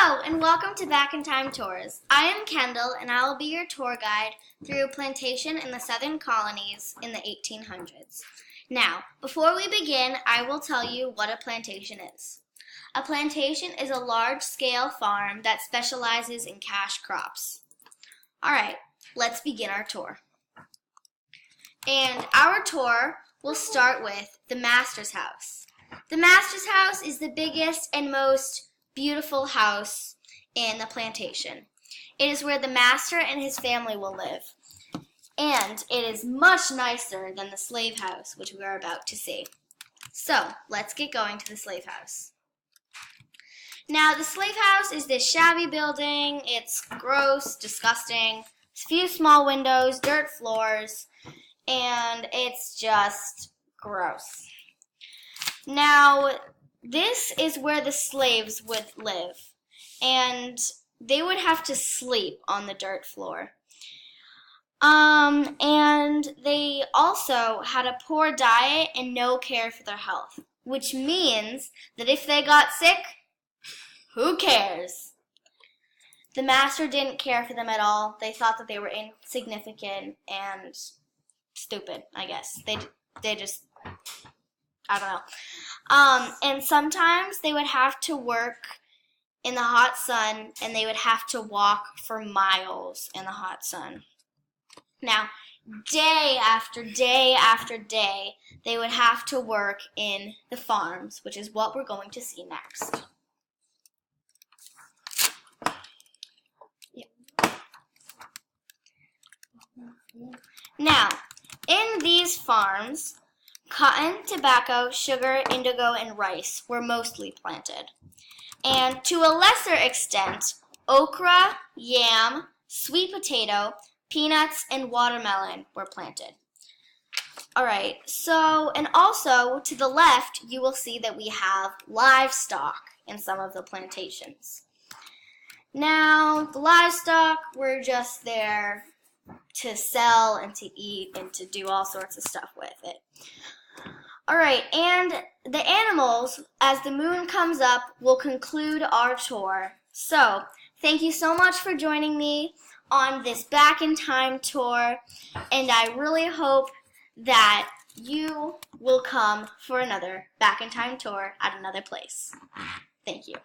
Hello, and welcome to Back in Time Tours. I am Kendall, and I will be your tour guide through Plantation in the Southern Colonies in the 1800s. Now, before we begin, I will tell you what a plantation is. A plantation is a large-scale farm that specializes in cash crops. All right, let's begin our tour. And our tour will start with the master's house. The master's house is the biggest and most beautiful house in the plantation. It is where the master and his family will live. And it is much nicer than the slave house, which we are about to see. So, let's get going to the slave house. Now, the slave house is this shabby building. It's gross, disgusting. A few small windows, dirt floors, and it's just gross. Now, this is where the slaves would live, and they would have to sleep on the dirt floor. And they also had a poor diet and no care for their health, which means that if they got sick, who cares? The master didn't care for them at all. They thought that they were insignificant and stupid, I guess. They just, I don't know. And sometimes they would have to work in the hot sun, and they would have to walk for miles in the hot sun. Now, day after day after day, they would have to work in the farms, which is what we're going to see next. Now, in these farms, cotton, tobacco, sugar, indigo, and rice were mostly planted. And to a lesser extent, okra, yam, sweet potato, peanuts, and watermelon were planted. All right, so, and also to the left, you will see that we have livestock in some of the plantations. Now, the livestock were just there to sell and to eat and to do all sorts of stuff with it. All right, and the animals, as the moon comes up, will conclude our tour. So, thank you so much for joining me on this Back in Time tour, and I really hope that you will come for another Back in Time tour at another place. Thank you.